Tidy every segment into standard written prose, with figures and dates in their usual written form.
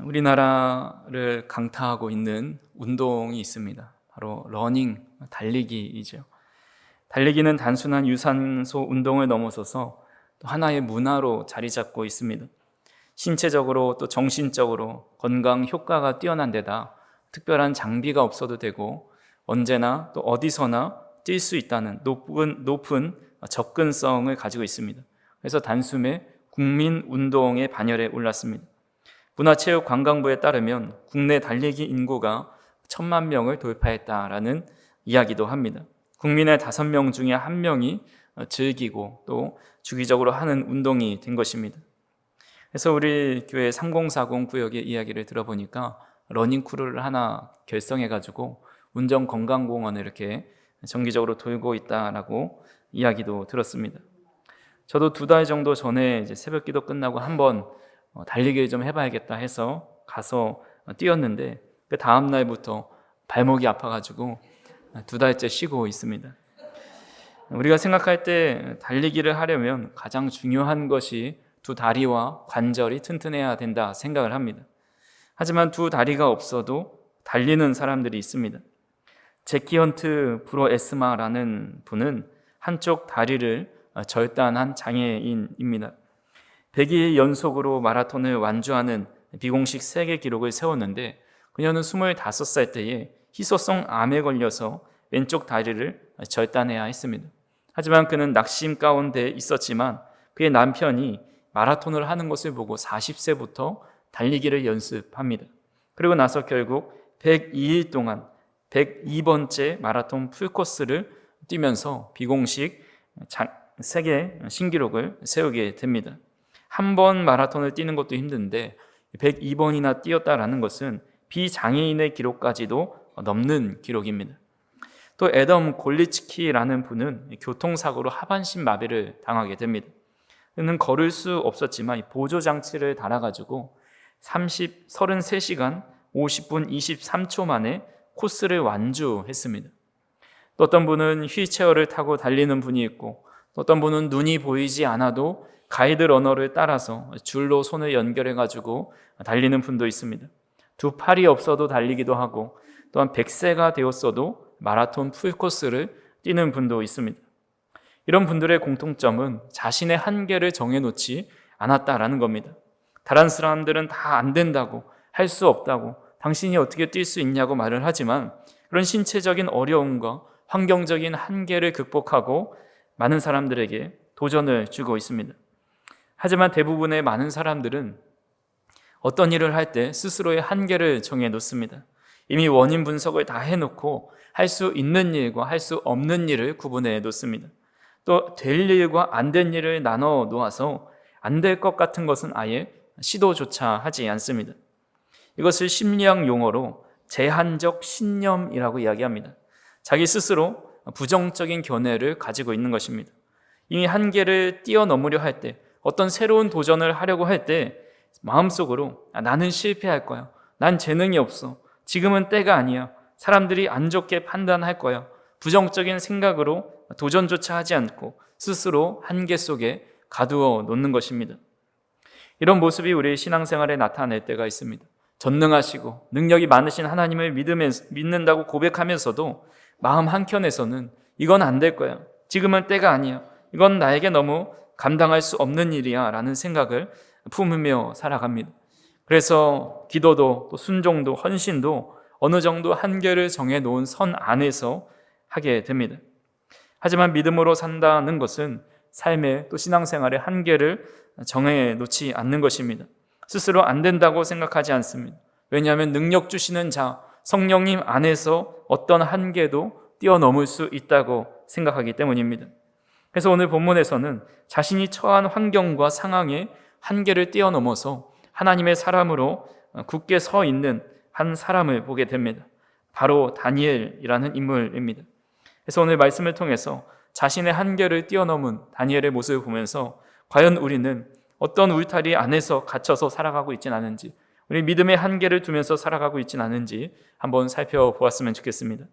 우리나라를 강타하고 있는 운동이 있습니다. 바로 러닝, 달리기이죠. 달리기는 단순한 유산소 운동을 넘어서서 또 하나의 문화로 자리 잡고 있습니다. 신체적으로 또 정신적으로 건강 효과가 뛰어난 데다 특별한 장비가 없어도 되고 언제나 또 어디서나 뛸 수 있다는 높은 접근성을 가지고 있습니다. 그래서 단숨에 국민 운동의 반열에 올랐습니다. 문화체육관광부에 따르면 국내 달리기 인구가 1,000만 명을 돌파했다라는 이야기도 합니다. 국민의 5명 중에 1명이 즐기고 또 주기적으로 하는 운동이 된 것입니다. 그래서 우리 교회 3040 구역의 이야기를 들어보니까 러닝크루를 하나 결성해가지고 운정건강공원을 이렇게 정기적으로 돌고 있다라고 이야기도 들었습니다. 저도 2달 정도 전에 이제 새벽기도 끝나고 한번 달리기를 좀 해봐야겠다 해서 가서 뛰었는데 그 다음 날부터 발목이 아파가지고 2달째 쉬고 있습니다. 우리가 생각할 때 달리기를 하려면 가장 중요한 것이 2 다리와 관절이 튼튼해야 된다 생각을 합니다. 하지만 2 다리가 없어도 달리는 사람들이 있습니다. 제키 헌트 브로에스마라는 분은 한쪽 다리를 절단한 장애인입니다. 100일 연속으로 마라톤을 완주하는 비공식 세계 기록을 세웠는데 그녀는 25살 때에 희소성 암에 걸려서 왼쪽 다리를 절단해야 했습니다. 하지만 그는 낙심 가운데 있었지만 그의 남편이 마라톤을 하는 것을 보고 40세부터 달리기를 연습합니다. 그리고 나서 결국 102일 동안 102번째 마라톤 풀코스를 뛰면서 비공식 세계 신기록을 세우게 됩니다. 한 번 마라톤을 뛰는 것도 힘든데 102번이나 뛰었다라는 것은 비장애인의 기록까지도 넘는 기록입니다. 또 애덤 골리츠키라는 분은 교통사고로 하반신 마비를 당하게 됩니다. 그는 걸을 수 없었지만 보조장치를 달아가지고 33시간 50분 23초 만에 코스를 완주했습니다. 또 어떤 분은 휠체어를 타고 달리는 분이 있고 또 어떤 분은 눈이 보이지 않아도 가이드 러너를 따라서 줄로 손을 연결해가지고 달리는 분도 있습니다. 2 팔이 없어도 달리기도 하고 또한 100세가 되었어도 마라톤 풀코스를 뛰는 분도 있습니다. 이런 분들의 공통점은 자신의 한계를 정해놓지 않았다라는 겁니다. 다른 사람들은 다 안 된다고, 할 수 없다고, 당신이 어떻게 뛸 수 있냐고 말을 하지만 그런 신체적인 어려움과 환경적인 한계를 극복하고 많은 사람들에게 도전을 주고 있습니다. 하지만 대부분의 많은 사람들은 어떤 일을 할 때 스스로의 한계를 정해놓습니다. 이미 원인 분석을 다 해놓고 할 수 있는 일과 할 수 없는 일을 구분해 놓습니다. 또 될 일과 안 된 일을 나눠 놓아서 안 될 것 같은 것은 아예 시도조차 하지 않습니다. 이것을 심리학 용어로 제한적 신념이라고 이야기합니다. 자기 스스로 부정적인 견해를 가지고 있는 것입니다. 이미 한계를 뛰어넘으려 할 때, 어떤 새로운 도전을 하려고 할 때 마음속으로 나는 실패할 거야, 난 재능이 없어, 지금은 때가 아니야, 사람들이 안 좋게 판단할 거야, 부정적인 생각으로 도전조차 하지 않고 스스로 한계 속에 가두어 놓는 것입니다. 이런 모습이 우리의 신앙생활에 나타날 때가 있습니다. 전능하시고 능력이 많으신 하나님을 믿는다고 고백하면서도 마음 한켠에서는 이건 안 될 거야, 지금은 때가 아니야, 이건 나에게 너무 감당할 수 없는 일이야 라는 생각을 품으며 살아갑니다. 그래서 기도도 또 순종도 헌신도 어느 정도 한계를 정해놓은 선 안에서 하게 됩니다. 하지만 믿음으로 산다는 것은 삶의 또 신앙생활의 한계를 정해놓지 않는 것입니다. 스스로 안 된다고 생각하지 않습니다. 왜냐하면 능력 주시는 자 성령님 안에서 어떤 한계도 뛰어넘을 수 있다고 생각하기 때문입니다. 그래서 오늘 본문에서는 자신이 처한 환경과 상황의 한계를 뛰어넘어서 하나님의 사람으로 굳게 서 있는 한 사람을 보게 됩니다. 바로 다니엘이라는 인물입니다. 그래서 오늘 말씀을 통해서 자신의 한계를 뛰어넘은 다니엘의 모습을 보면서 과연 우리는 어떤 울타리 안에서 갇혀서 살아가고 있진 않은지, 우리 믿음의 한계를 두면서 살아가고 있진 않은지 한번 살펴보았으면 좋겠습니다.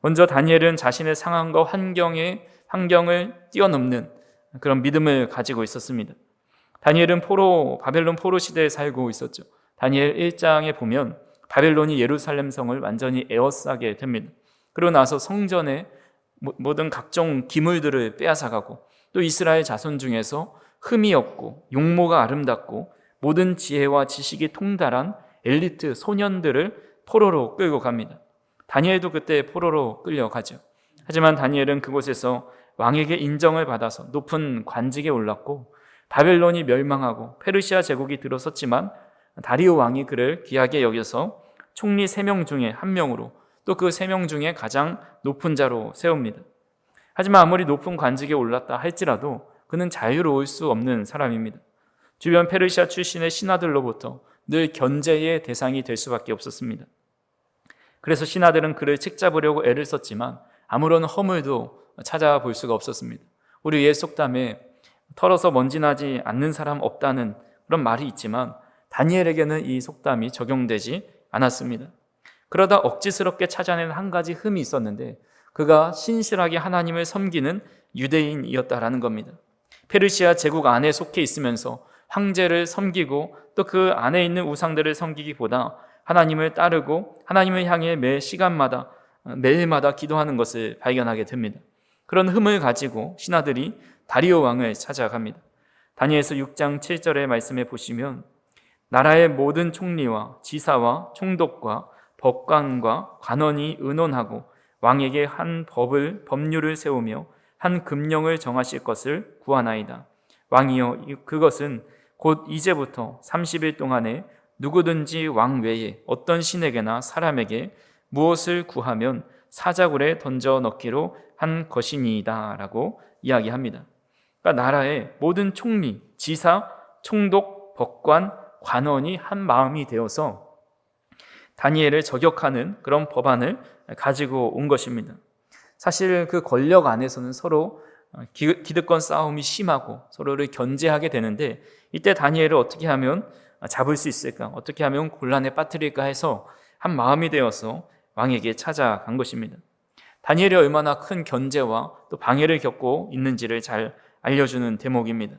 먼저 다니엘은 자신의 상황과 환경을 뛰어넘는 그런 믿음을 가지고 있었습니다. 다니엘은 바벨론 포로 시대에 살고 있었죠. 다니엘 1장에 보면 바벨론이 예루살렘 성을 완전히 에워싸게 됩니다. 그러고 나서 성전에 모든 각종 기물들을 빼앗아가고 또 이스라엘 자손 중에서 흠이 없고 용모가 아름답고 모든 지혜와 지식이 통달한 엘리트 소년들을 포로로 끌고 갑니다. 다니엘도 그때 포로로 끌려가죠. 하지만 다니엘은 그곳에서 왕에게 인정을 받아서 높은 관직에 올랐고 바벨론이 멸망하고 페르시아 제국이 들어섰지만 다리오 왕이 그를 귀하게 여겨서 총리 3명 중에 1명으로 또 그 3명 중에 가장 높은 자로 세웁니다. 하지만 아무리 높은 관직에 올랐다 할지라도 그는 자유로울 수 없는 사람입니다. 주변 페르시아 출신의 신하들로부터 늘 견제의 대상이 될 수밖에 없었습니다. 그래서 신하들은 그를 책잡으려고 애를 썼지만 아무런 허물도 찾아볼 수가 없었습니다. 우리 옛 속담에 털어서 먼지 나지 않는 사람 없다는 그런 말이 있지만 다니엘에게는 이 속담이 적용되지 않았습니다. 그러다 억지스럽게 찾아낸 한 가지 흠이 있었는데 그가 신실하게 하나님을 섬기는 유대인이었다라는 겁니다. 페르시아 제국 안에 속해 있으면서 황제를 섬기고 또 그 안에 있는 우상들을 섬기기보다 하나님을 따르고 하나님을 향해 매 시간마다 매일마다 기도하는 것을 발견하게 됩니다. 그런 흠을 가지고 신하들이 다리오 왕을 찾아갑니다. 다니엘서 6장 7절의 말씀에 보시면 나라의 모든 총리와 지사와 총독과 법관과 관원이 의논하고 왕에게 한 법률을 세우며 한 금령을 정하실 것을 구하나이다. 왕이여 그것은 곧 이제부터 30일 동안에 누구든지 왕 외에 어떤 신에게나 사람에게 무엇을 구하면 사자굴에 던져 넣기로 한 것이니이다 라고 이야기합니다. 그러니까 나라의 모든 총리, 지사, 총독, 법관, 관원이 한 마음이 되어서 다니엘을 저격하는 그런 법안을 가지고 온 것입니다. 사실 그 권력 안에서는 서로 기득권 싸움이 심하고 서로를 견제하게 되는데 이때 다니엘을 어떻게 하면 잡을 수 있을까? 어떻게 하면 곤란에 빠뜨릴까 해서 한 마음이 되어서 왕에게 찾아간 것입니다. 다니엘이 얼마나 큰 견제와 또 방해를 겪고 있는지를 잘 알려주는 대목입니다.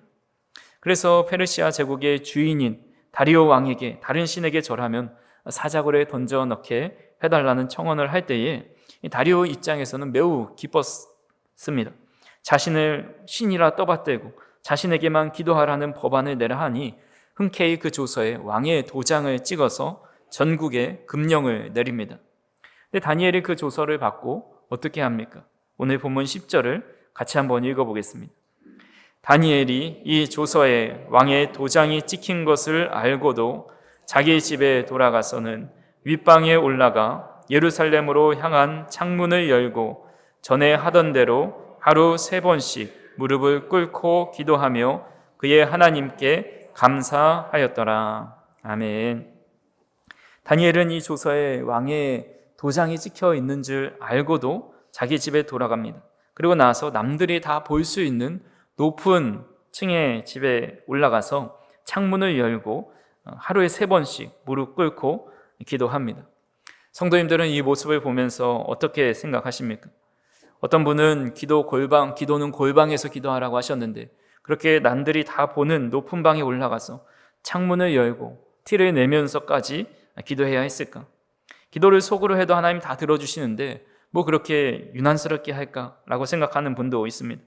그래서 페르시아 제국의 주인인 다리오 왕에게 다른 신에게 절하면 사자굴에 던져 넣게 해달라는 청원을 할 때에 다리오 입장에서는 매우 기뻤습니다. 자신을 신이라 떠받들고 자신에게만 기도하라는 법안을 내라 하니 흔쾌히 그 조서에 왕의 도장을 찍어서 전국에 금령을 내립니다. 근데 다니엘이 그 조서를 받고 어떻게 합니까? 오늘 본문 10절을 같이 한번 읽어보겠습니다. 다니엘이 이 조서에 왕의 도장이 찍힌 것을 알고도 자기 집에 돌아가서는 윗방에 올라가 예루살렘으로 향한 창문을 열고 전에 하던 대로 하루 3번씩 무릎을 꿇고 기도하며 그의 하나님께 감사하였더라. 아멘. 다니엘은 이 조서에 왕의 도장이 찍혀 있는 줄 알고도 자기 집에 돌아갑니다. 그리고 나서 남들이 다 볼 수 있는 높은 층의 집에 올라가서 창문을 열고 하루에 3번씩 무릎 꿇고 기도합니다. 성도님들은 이 모습을 보면서 어떻게 생각하십니까? 어떤 분은 기도는 골방에서 기도하라고 하셨는데 그렇게 남들이 다 보는 높은 방에 올라가서 창문을 열고 티를 내면서까지 기도해야 했을까? 기도를 속으로 해도 하나님 다 들어주시는데 뭐 그렇게 유난스럽게 할까라고 생각하는 분도 있습니다.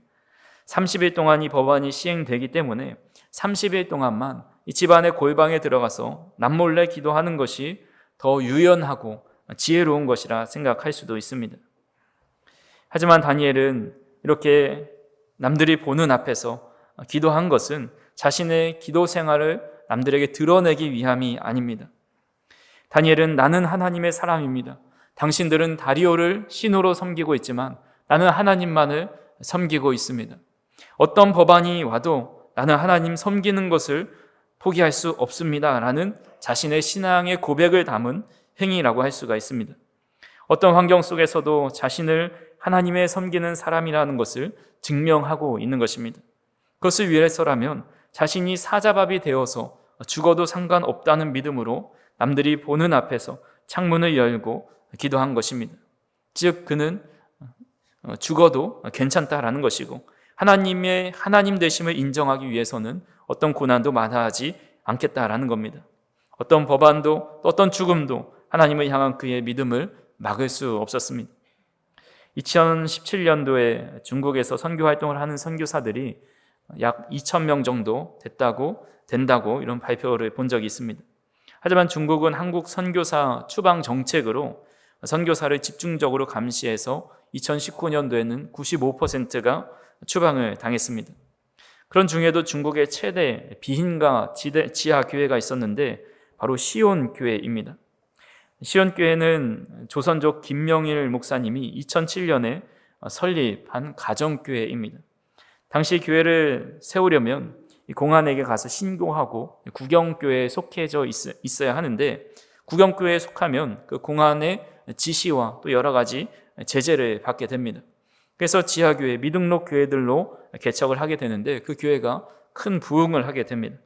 30일 동안 이 법안이 시행되기 때문에 30일 동안만 이 집안의 골방에 들어가서 남몰래 기도하는 것이 더 유연하고 지혜로운 것이라 생각할 수도 있습니다. 하지만 다니엘은 이렇게 남들이 보는 앞에서 기도한 것은 자신의 기도 생활을 남들에게 드러내기 위함이 아닙니다. 다니엘은 나는 하나님의 사람입니다. 당신들은 다리오를 신으로 섬기고 있지만 나는 하나님만을 섬기고 있습니다. 어떤 법안이 와도 나는 하나님 섬기는 것을 포기할 수 없습니다. 라는 자신의 신앙의 고백을 담은 행위라고 할 수가 있습니다. 어떤 환경 속에서도 자신을 하나님의 섬기는 사람이라는 것을 증명하고 있는 것입니다. 그것을 위해서라면 자신이 사자밥이 되어서 죽어도 상관없다는 믿음으로 남들이 보는 앞에서 창문을 열고 기도한 것입니다. 즉 그는 죽어도 괜찮다라는 것이고 하나님의 하나님 되심을 인정하기 위해서는 어떤 고난도 마다하지 않겠다라는 겁니다. 어떤 법안도 또 어떤 죽음도 하나님을 향한 그의 믿음을 막을 수 없었습니다. 2017년도에 중국에서 선교 활동을 하는 선교사들이 약 2,000명 정도 된다고 이런 발표를 본 적이 있습니다. 하지만 중국은 한국 선교사 추방 정책으로 선교사를 집중적으로 감시해서 2019년도에는 95%가 추방을 당했습니다. 그런 중에도 중국의 최대 비인가 지하 교회가 있었는데 바로 시온 교회입니다. 시온 교회는 조선족 김명일 목사님이 2007년에 설립한 가정교회입니다. 당시 교회를 세우려면 공안에게 가서 신고하고 구경교회에 속해져 있어야 하는데, 구경교회에 속하면 그 공안의 지시와 또 여러 가지 제재를 받게 됩니다. 그래서 지하교회, 미등록 교회들로 개척을 하게 되는데 그 교회가 큰 부흥을 하게 됩니다.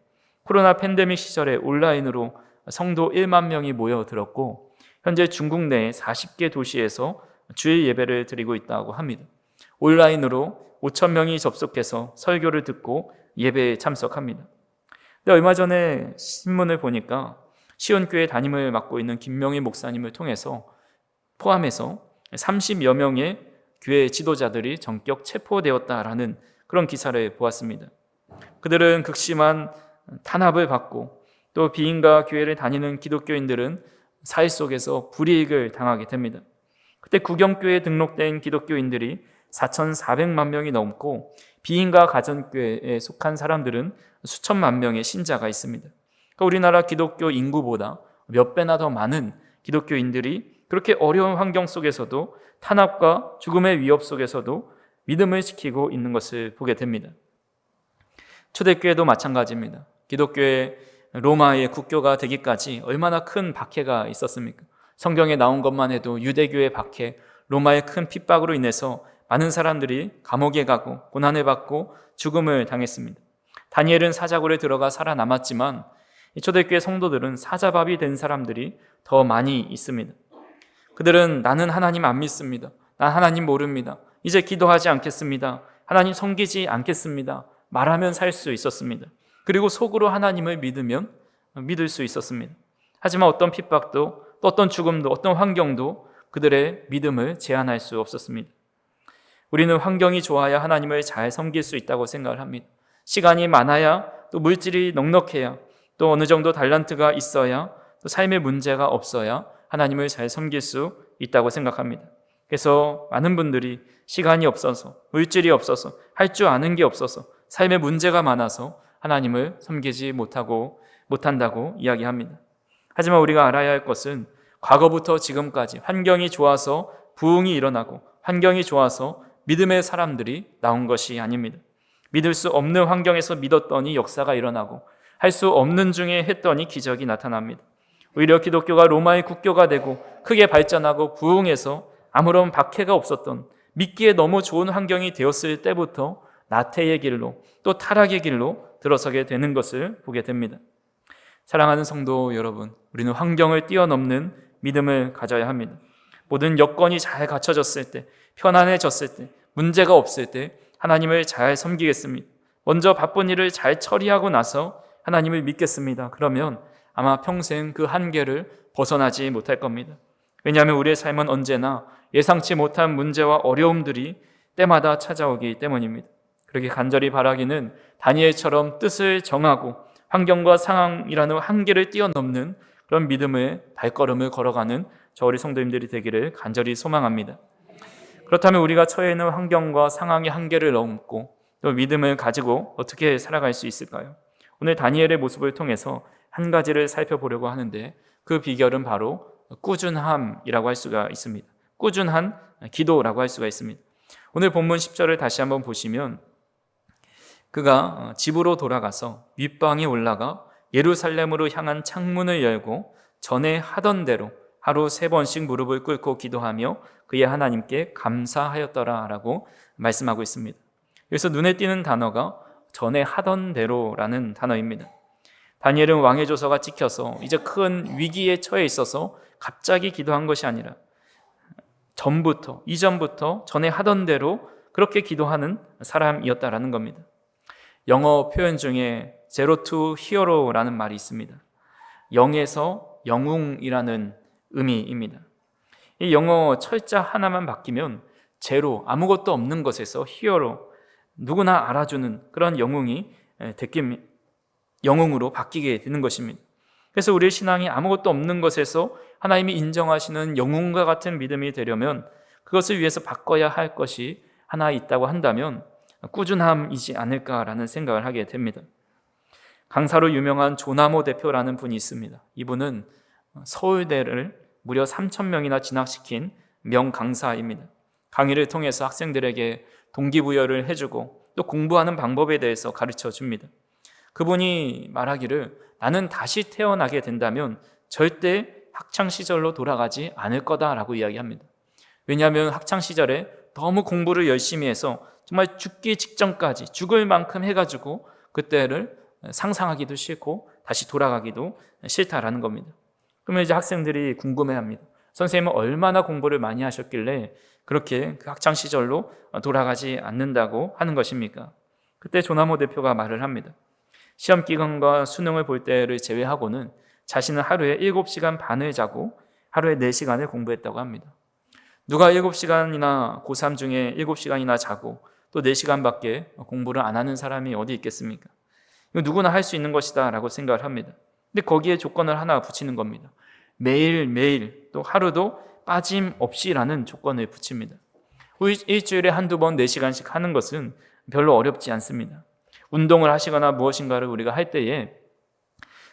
코로나 팬데믹 시절에 온라인으로 성도 1만 명이 모여들었고 현재 중국 내 40개 도시에서 주일 예배를 드리고 있다고 합니다. 온라인으로 5,000명이 접속해서 설교를 듣고 예배에 참석합니다. 근데 얼마 전에 신문을 보니까 시온교회 담임을 맡고 있는 김명희 목사님을 포함해서 30여 명의 교회 지도자들이 전격 체포되었다라는 그런 기사를 보았습니다. 그들은 극심한 탄압을 받고 또 비인가 교회를 다니는 기독교인들은 사회 속에서 불이익을 당하게 됩니다. 그때 구경교회에 등록된 기독교인들이 4,400만 명이 넘고 비인가 가정교회에 속한 사람들은 수천만 명의 신자가 있습니다. 그러니까 우리나라 기독교 인구보다 몇 배나 더 많은 기독교인들이 그렇게 어려운 환경 속에서도 탄압과 죽음의 위협 속에서도 믿음을 지키고 있는 것을 보게 됩니다. 초대교회도 마찬가지입니다. 기독교의 로마의 국교가 되기까지 얼마나 큰 박해가 있었습니까? 성경에 나온 것만 해도 유대교의 박해, 로마의 큰 핍박으로 인해서 많은 사람들이 감옥에 가고 고난을 받고 죽음을 당했습니다. 다니엘은 사자굴에 들어가 살아남았지만 초대교회 성도들은 사자밥이 된 사람들이 더 많이 있습니다. 그들은 나는 하나님 안 믿습니다. 난 하나님 모릅니다. 이제 기도하지 않겠습니다. 하나님 섬기지 않겠습니다. 말하면 살 수 있었습니다. 그리고 속으로 하나님을 믿을 수 있었습니다. 하지만 어떤 핍박도 또 어떤 죽음도 어떤 환경도 그들의 믿음을 제한할 수 없었습니다. 우리는 환경이 좋아야 하나님을 잘 섬길 수 있다고 생각을 합니다. 시간이 많아야 또 물질이 넉넉해야 또 어느 정도 달란트가 있어야 또 삶의 문제가 없어야 하나님을 잘 섬길 수 있다고 생각합니다. 그래서 많은 분들이 시간이 없어서 물질이 없어서 할 줄 아는 게 없어서 삶의 문제가 많아서 하나님을 섬기지 못한다고 이야기합니다. 하지만 우리가 알아야 할 것은 과거부터 지금까지 환경이 좋아서 부흥이 일어나고 환경이 좋아서 믿음의 사람들이 나온 것이 아닙니다. 믿을 수 없는 환경에서 믿었더니 역사가 일어나고 할 수 없는 중에 했더니 기적이 나타납니다. 오히려 기독교가 로마의 국교가 되고 크게 발전하고 부흥해서 아무런 박해가 없었던 믿기에 너무 좋은 환경이 되었을 때부터 나태의 길로 또 타락의 길로 들어서게 되는 것을 보게 됩니다. 사랑하는 성도 여러분, 우리는 환경을 뛰어넘는 믿음을 가져야 합니다. 모든 여건이 잘 갖춰졌을 때, 편안해졌을 때, 문제가 없을 때 하나님을 잘 섬기겠습니다. 먼저 바쁜 일을 잘 처리하고 나서 하나님을 믿겠습니다. 그러면 아마 평생 그 한계를 벗어나지 못할 겁니다. 왜냐하면 우리의 삶은 언제나 예상치 못한 문제와 어려움들이 때마다 찾아오기 때문입니다. 그렇게 간절히 바라기는 다니엘처럼 뜻을 정하고 환경과 상황이라는 한계를 뛰어넘는 그런 믿음의 발걸음을 걸어가는 저 우리 성도님들이 되기를 간절히 소망합니다. 그렇다면 우리가 처해 있는 환경과 상황의 한계를 넘고 또 믿음을 가지고 어떻게 살아갈 수 있을까요? 오늘 다니엘의 모습을 통해서 한 가지를 살펴보려고 하는데 그 비결은 바로 꾸준함이라고 할 수가 있습니다. 꾸준한 기도라고 할 수가 있습니다. 오늘 본문 10절을 다시 한번 보시면 그가 집으로 돌아가서 윗방에 올라가 예루살렘으로 향한 창문을 열고 전에 하던 대로 하루 3번씩 무릎을 꿇고 기도하며 그의 하나님께 감사하였더라 라고 말씀하고 있습니다. 여기서 눈에 띄는 단어가 전에 하던 대로라는 단어입니다. 다니엘은 왕의 조서가 찍혀서 이제 큰 위기에 처해 있어서 갑자기 기도한 것이 아니라 이전부터 전에 하던 대로 그렇게 기도하는 사람이었다라는 겁니다. 영어 표현 중에 Zero to Hero라는 말이 있습니다. 영에서 영웅이라는 의미입니다. 이 영어 철자 하나만 바뀌면 제로, 아무것도 없는 것에서 히어로, 누구나 알아주는 그런 영웅으로 바뀌게 되는 것입니다. 그래서 우리의 신앙이 아무것도 없는 것에서 하나님이 인정하시는 영웅과 같은 믿음이 되려면 그것을 위해서 바꿔야 할 것이 하나 있다고 한다면 꾸준함이지 않을까라는 생각을 하게 됩니다. 강사로 유명한 조나모 대표라는 분이 있습니다. 이분은 서울대를 무려 3,000명이나 진학시킨 명강사입니다. 강의를 통해서 학생들에게 동기부여를 해주고 또 공부하는 방법에 대해서 가르쳐 줍니다. 그분이 말하기를 나는 다시 태어나게 된다면 절대 학창시절로 돌아가지 않을 거다라고 이야기합니다. 왜냐하면 학창시절에 너무 공부를 열심히 해서 정말 죽기 직전까지 죽을 만큼 해가지고 그때를 상상하기도 싫고 다시 돌아가기도 싫다라는 겁니다. 그러면 이제 학생들이 궁금해합니다. 선생님은 얼마나 공부를 많이 하셨길래 그렇게 그 학창시절로 돌아가지 않는다고 하는 것입니까? 그때 조나모 대표가 말을 합니다. 시험 기간과 수능을 볼 때를 제외하고는 자신은 하루에 7시간 반을 자고 하루에 4시간을 공부했다고 합니다. 누가 7시간이나 고3 중에 7시간이나 자고 또 4시간밖에 공부를 안 하는 사람이 어디 있겠습니까? 이거 누구나 할 수 있는 것이다 라고 생각을 합니다. 근데 거기에 조건을 하나 붙이는 겁니다. 매일매일 또 하루도 빠짐없이라는 조건을 붙입니다. 일주일에 한두 번 4시간씩 하는 것은 별로 어렵지 않습니다. 운동을 하시거나 무엇인가를 우리가 할 때에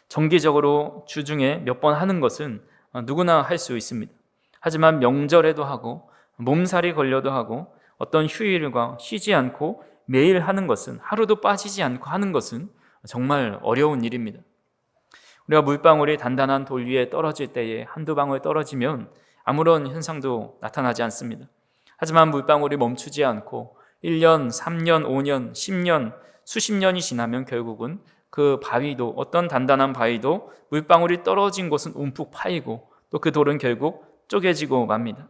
정기적으로 주중에 몇 번 하는 것은 누구나 할 수 있습니다. 하지만 명절에도 하고 몸살이 걸려도 하고 어떤 휴일과 쉬지 않고 매일 하는 것은, 하루도 빠지지 않고 하는 것은 정말 어려운 일입니다. 우리가 물방울이 단단한 돌 위에 떨어질 때에 한두 방울 떨어지면 아무런 현상도 나타나지 않습니다. 하지만 물방울이 멈추지 않고 1년, 3년, 5년, 10년, 수십 년이 지나면 결국은 그 바위도, 어떤 단단한 바위도 물방울이 떨어진 곳은 움푹 파이고 또 그 돌은 결국 쪼개지고 맙니다.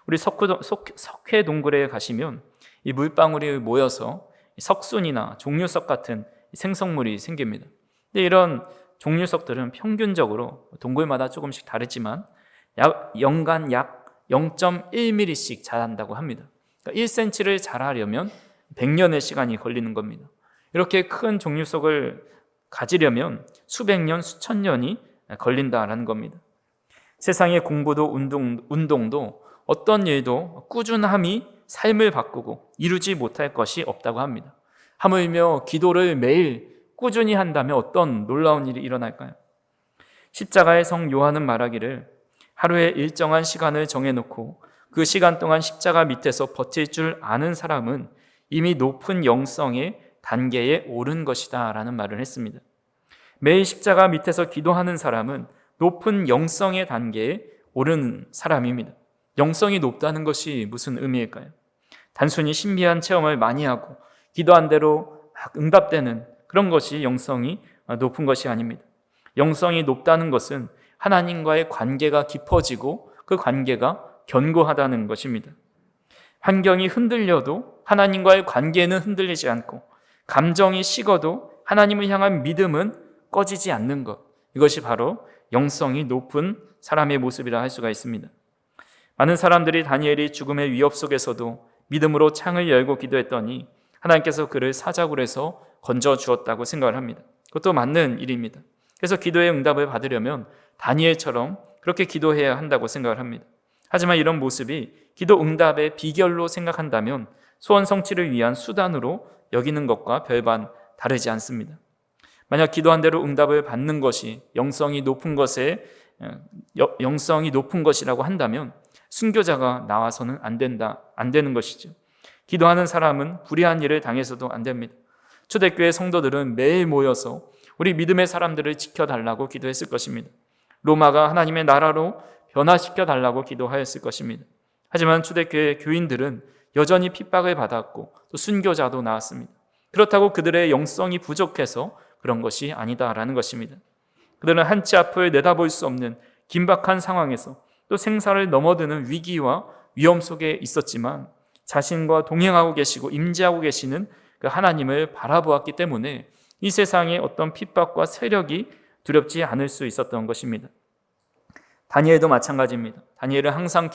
우리 석회 동굴에 가시면 이 물방울이 모여서 석순이나 종류석 같은 생성물이 생깁니다. 근데 이런 종류석들은 평균적으로 동굴마다 조금씩 다르지만 연간 약 0.1mm씩 자란다고 합니다. 그러니까 1cm를 자라려면 100년의 시간이 걸리는 겁니다. 이렇게 큰 종류석을 가지려면 수백 년, 수천 년이 걸린다라는 겁니다. 세상의 공부도 운동도 어떤 일도 꾸준함이 삶을 바꾸고 이루지 못할 것이 없다고 합니다. 하물며 기도를 매일 꾸준히 한다면 어떤 놀라운 일이 일어날까요? 십자가의 성 요한은 말하기를 하루에 일정한 시간을 정해놓고 그 시간 동안 십자가 밑에서 버틸 줄 아는 사람은 이미 높은 영성의 단계에 오른 것이다 라는 말을 했습니다. 매일 십자가 밑에서 기도하는 사람은 높은 영성의 단계에 오른 사람입니다. 영성이 높다는 것이 무슨 의미일까요? 단순히 신비한 체험을 많이 하고 기도한 대로 막 응답되는 그런 것이 영성이 높은 것이 아닙니다. 영성이 높다는 것은 하나님과의 관계가 깊어지고 그 관계가 견고하다는 것입니다. 환경이 흔들려도 하나님과의 관계는 흔들리지 않고 감정이 식어도 하나님을 향한 믿음은 꺼지지 않는 것, 이것이 바로 영성이 높은 사람의 모습이라 할 수가 있습니다. 많은 사람들이 다니엘이 죽음의 위협 속에서도 믿음으로 창을 열고 기도했더니 하나님께서 그를 사자굴에서 건져 주었다고 생각을 합니다. 그것도 맞는 일입니다. 그래서 기도의 응답을 받으려면 다니엘처럼 그렇게 기도해야 한다고 생각을 합니다. 하지만 이런 모습이 기도 응답의 비결로 생각한다면 소원 성취를 위한 수단으로 여기는 것과 별반 다르지 않습니다. 만약 기도한 대로 응답을 받는 것이 영성이 높은 것이라고 한다면 순교자가 나와서는 안 되는 것이죠. 기도하는 사람은 불의한 일을 당해서도 안 됩니다. 초대교회 성도들은 매일 모여서 우리 믿음의 사람들을 지켜달라고 기도했을 것입니다. 로마가 하나님의 나라로 변화시켜달라고 기도하였을 것입니다. 하지만 초대교회 교인들은 여전히 핍박을 받았고 또 순교자도 나왔습니다. 그렇다고 그들의 영성이 부족해서 그런 것이 아니다라는 것입니다. 그들은 한치 앞을 내다볼 수 없는 긴박한 상황에서 또 생사를 넘어드는 위기와 위험 속에 있었지만 자신과 동행하고 계시고 임재하고 계시는 그 하나님을 바라보았기 때문에 이 세상의 어떤 핍박과 세력이 두렵지 않을 수 있었던 것입니다. 다니엘도 마찬가지입니다. 다니엘은 항상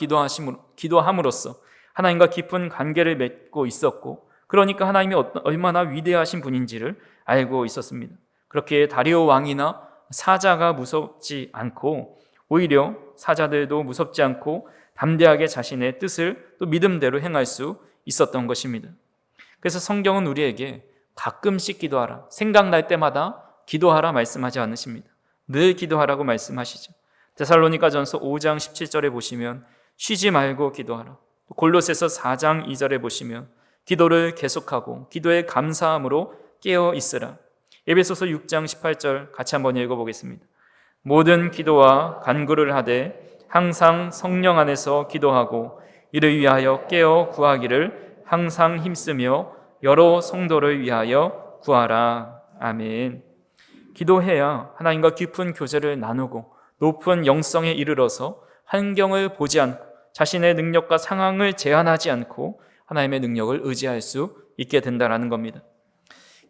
기도함으로써 하나님과 깊은 관계를 맺고 있었고, 그러니까 하나님이 얼마나 위대하신 분인지를 알고 있었습니다. 그렇게 다리오 왕이나 사자가 무섭지 않고, 오히려 사자들도 무섭지 않고 담대하게 자신의 뜻을 또 믿음대로 행할 수 있었던 것입니다. 그래서 성경은 우리에게 가끔씩 기도하라, 생각날 때마다 기도하라 말씀하지 않으십니다. 늘 기도하라고 말씀하시죠. 데살로니가전서 5장 17절에 보시면 쉬지 말고 기도하라. 골로새서 4장 2절에 보시면 기도를 계속하고 기도에 감사함으로 깨어 있으라. 에베소서 6장 18절 같이 한번 읽어보겠습니다. 모든 기도와 간구를 하되 항상 성령 안에서 기도하고 이를 위하여 깨어 구하기를 항상 힘쓰며 여러 성도를 위하여 구하라. 아멘. 기도해야 하나님과 깊은 교제를 나누고 높은 영성에 이르러서 환경을 보지 않고 자신의 능력과 상황을 제한하지 않고 하나님의 능력을 의지할 수 있게 된다는 겁니다.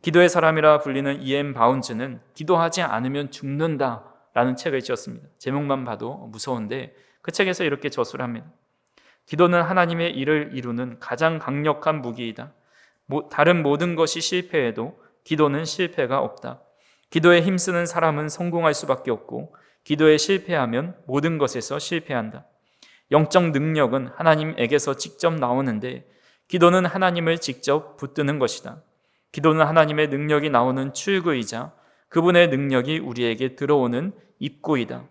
기도의 사람이라 불리는 E.M. 바운즈는 기도하지 않으면 죽는다라는 책을 지었습니다. 제목만 봐도 무서운데 그 책에서 이렇게 저술을 합니다. 기도는 하나님의 일을 이루는 가장 강력한 무기이다. 다른 모든 것이 실패해도 기도는 실패가 없다. 기도에 힘쓰는 사람은 성공할 수밖에 없고 기도에 실패하면 모든 것에서 실패한다. 영적 능력은 하나님에게서 직접 나오는데 기도는 하나님을 직접 붙드는 것이다. 기도는 하나님의 능력이 나오는 출구이자 그분의 능력이 우리에게 들어오는 입구이다.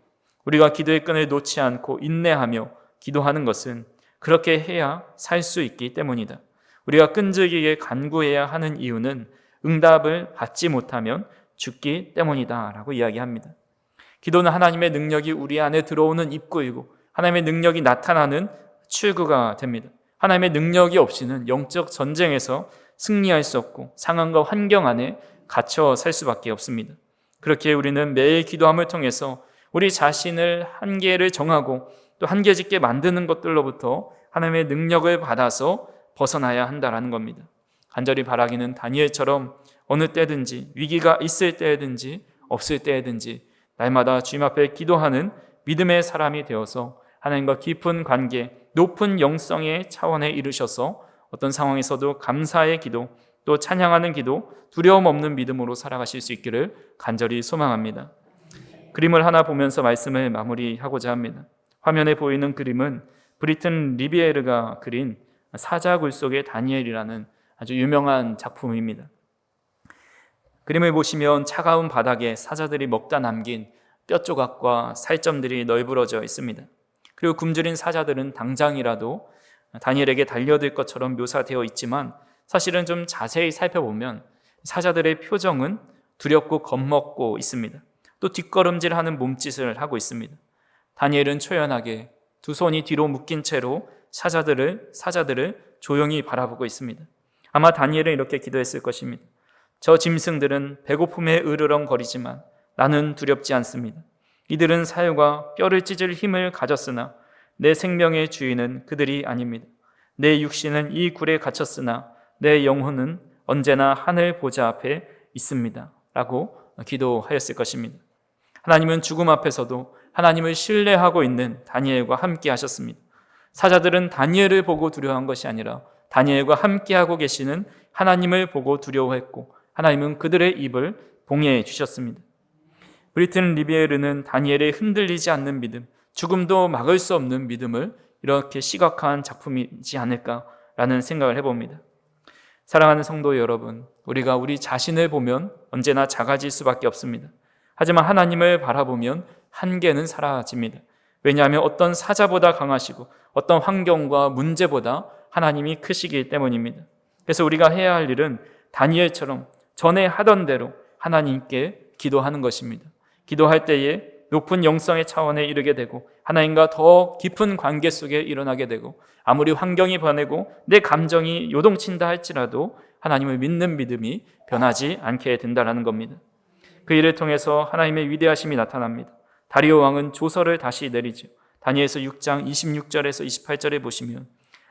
우리가 기도의 끈을 놓지 않고 인내하며 기도하는 것은 그렇게 해야 살 수 있기 때문이다. 우리가 끈질기게 간구해야 하는 이유는 응답을 받지 못하면 죽기 때문이다 라고 이야기합니다. 기도는 하나님의 능력이 우리 안에 들어오는 입구이고 하나님의 능력이 나타나는 출구가 됩니다. 하나님의 능력이 없이는 영적 전쟁에서 승리할 수 없고 상황과 환경 안에 갇혀 살 수밖에 없습니다. 그렇게 우리는 매일 기도함을 통해서 우리 자신을 한계를 정하고 또 한계짓게 만드는 것들로부터 하나님의 능력을 받아서 벗어나야 한다는 겁니다. 간절히 바라기는 다니엘처럼 어느 때든지 위기가 있을 때든지 없을 때든지 날마다 주님 앞에 기도하는 믿음의 사람이 되어서 하나님과 깊은 관계, 높은 영성의 차원에 이르셔서 어떤 상황에서도 감사의 기도, 또 찬양하는 기도, 두려움 없는 믿음으로 살아가실 수 있기를 간절히 소망합니다. 그림을 하나 보면서 말씀을 마무리하고자 합니다. 화면에 보이는 그림은 브리튼 리비에르가 그린 사자굴 속의 다니엘이라는 아주 유명한 작품입니다. 그림을 보시면 차가운 바닥에 사자들이 먹다 남긴 뼈 조각과 살점들이 널브러져 있습니다. 그리고 굶주린 사자들은 당장이라도 다니엘에게 달려들 것처럼 묘사되어 있지만 사실은 좀 자세히 살펴보면 사자들의 표정은 두렵고 겁먹고 있습니다. 또 뒷걸음질하는 몸짓을 하고 있습니다. 다니엘은 초연하게 두 손이 뒤로 묶인 채로 사자들을 조용히 바라보고 있습니다. 아마 다니엘은 이렇게 기도했을 것입니다. 저 짐승들은 배고픔에 으르렁거리지만 나는 두렵지 않습니다. 이들은 살과 뼈를 찢을 힘을 가졌으나 내 생명의 주인은 그들이 아닙니다. 내 육신은 이 굴에 갇혔으나 내 영혼은 언제나 하늘 보좌 앞에 있습니다. 라고 기도하였을 것입니다. 하나님은 죽음 앞에서도 하나님을 신뢰하고 있는 다니엘과 함께 하셨습니다. 사자들은 다니엘을 보고 두려워한 것이 아니라 다니엘과 함께하고 계시는 하나님을 보고 두려워했고 하나님은 그들의 입을 봉해해 주셨습니다. 브리튼 리비에르는 다니엘의 흔들리지 않는 믿음, 죽음도 막을 수 없는 믿음을 이렇게 시각화한 작품이지 않을까라는 생각을 해봅니다. 사랑하는 성도 여러분, 우리가 우리 자신을 보면 언제나 작아질 수밖에 없습니다. 하지만 하나님을 바라보면 한계는 사라집니다. 왜냐하면 어떤 사자보다 강하시고 어떤 환경과 문제보다 하나님이 크시기 때문입니다. 그래서 우리가 해야 할 일은 다니엘처럼 전에 하던 대로 하나님께 기도하는 것입니다. 기도할 때에 높은 영성의 차원에 이르게 되고 하나님과 더 깊은 관계 속에 일어나게 되고 아무리 환경이 변하고 내 감정이 요동친다 할지라도 하나님을 믿는 믿음이 변하지 않게 된다는 겁니다. 그 일을 통해서 하나님의 위대하심이 나타납니다. 다리오 왕은 조서를 다시 내리죠. 다니엘서 6장 26절에서 28절에 보시면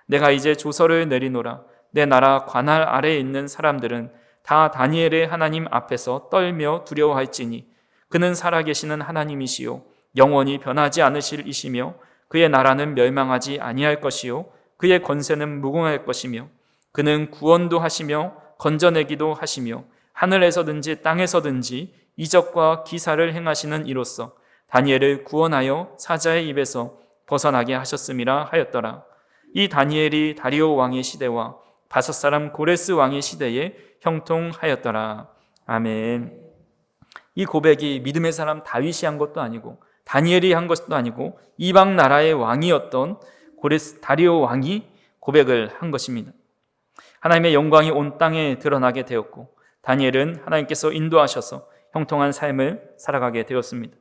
내가 이제 조서를 내리노라. 내 나라 관할 아래에 있는 사람들은 다 다니엘의 하나님 앞에서 떨며 두려워할지니 그는 살아계시는 하나님이시요 영원히 변하지 않으실 이시며 그의 나라는 멸망하지 아니할 것이요 그의 권세는 무궁할 것이며 그는 구원도 하시며 건져내기도 하시며 하늘에서든지 땅에서든지 이적과 기사를 행하시는 이로써 다니엘을 구원하여 사자의 입에서 벗어나게 하셨음이라 하였더라. 이 다니엘이 다리오 왕의 시대와 바사 사람 고레스 왕의 시대에 형통하였더라. 아멘. 이 고백이 믿음의 사람 다윗이 한 것도 아니고 다니엘이 한 것도 아니고 이방 나라의 왕이었던 다리오 왕이 고백을 한 것입니다. 하나님의 영광이 온 땅에 드러나게 되었고 다니엘은 하나님께서 인도하셔서 형통한 삶을 살아가게 되었습니다.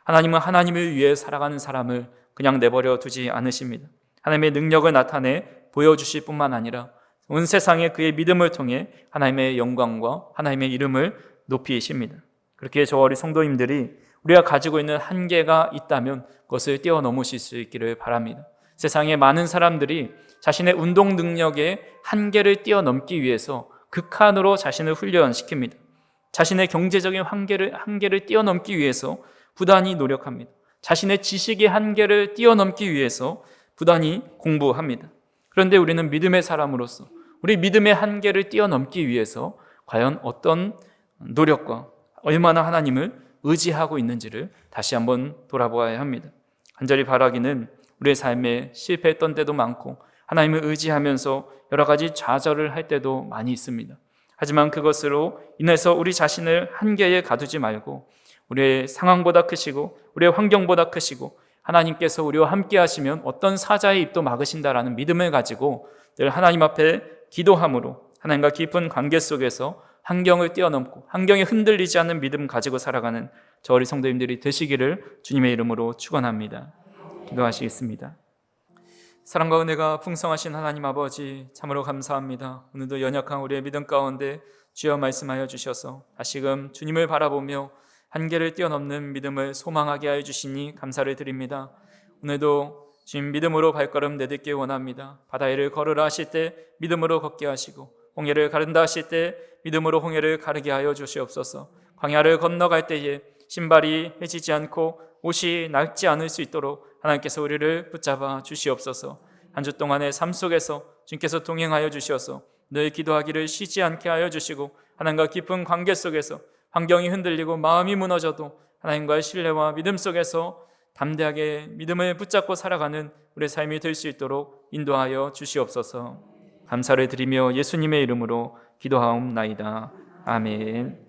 하나님은 하나님을 위해 살아가는 사람을 그냥 내버려 두지 않으십니다. 하나님의 능력을 나타내 보여주실 뿐만 아니라 온 세상에 그의 믿음을 통해 하나님의 영광과 하나님의 이름을 높이십니다. 그렇게 저와 우리 성도님들이 우리가 가지고 있는 한계가 있다면 그것을 뛰어넘으실 수 있기를 바랍니다. 세상에 많은 사람들이 자신의 운동 능력의 한계를 뛰어넘기 위해서 극한으로 자신을 훈련시킵니다. 자신의 경제적인 한계를 뛰어넘기 위해서 부단히 노력합니다. 자신의 지식의 한계를 뛰어넘기 위해서 부단히 공부합니다. 그런데 우리는 믿음의 사람으로서 우리 믿음의 한계를 뛰어넘기 위해서 과연 어떤 노력과 얼마나 하나님을 의지하고 있는지를 다시 한번 돌아보아야 합니다. 간절히 바라기는 우리의 삶에 실패했던 때도 많고 하나님을 의지하면서 여러 가지 좌절을 할 때도 많이 있습니다. 하지만 그것으로 인해서 우리 자신을 한계에 가두지 말고 우리의 상황보다 크시고 우리의 환경보다 크시고 하나님께서 우리와 함께 하시면 어떤 사자의 입도 막으신다라는 믿음을 가지고 늘 하나님 앞에 기도함으로 하나님과 깊은 관계 속에서 환경을 뛰어넘고 환경에 흔들리지 않는 믿음 가지고 살아가는 저 우리 성도님들이 되시기를 주님의 이름으로 축원합니다. 기도하시겠습니다. 사랑과 은혜가 풍성하신 하나님 아버지 참으로 감사합니다. 오늘도 연약한 우리의 믿음 가운데 주여 말씀하여 주셔서 다시금 주님을 바라보며 한계를 뛰어넘는 믿음을 소망하게 하여 주시니 감사를 드립니다. 오늘도 주님 믿음으로 발걸음 내딛기 원합니다. 바다 위를 걸으라 하실 때 믿음으로 걷게 하시고 홍해를 가른다 하실 때 믿음으로 홍해를 가르게 하여 주시옵소서. 광야를 건너갈 때에 신발이 해지지 않고 옷이 낡지 않을 수 있도록 하나님께서 우리를 붙잡아 주시옵소서. 한 주 동안의 삶 속에서 주님께서 동행하여 주셔서 늘 기도하기를 쉬지 않게 하여 주시고 하나님과 깊은 관계 속에서 환경이 흔들리고 마음이 무너져도 하나님과의 신뢰와 믿음 속에서 담대하게 믿음을 붙잡고 살아가는 우리의 삶이 될 수 있도록 인도하여 주시옵소서. 감사를 드리며 예수님의 이름으로 기도하옵나이다. 아멘.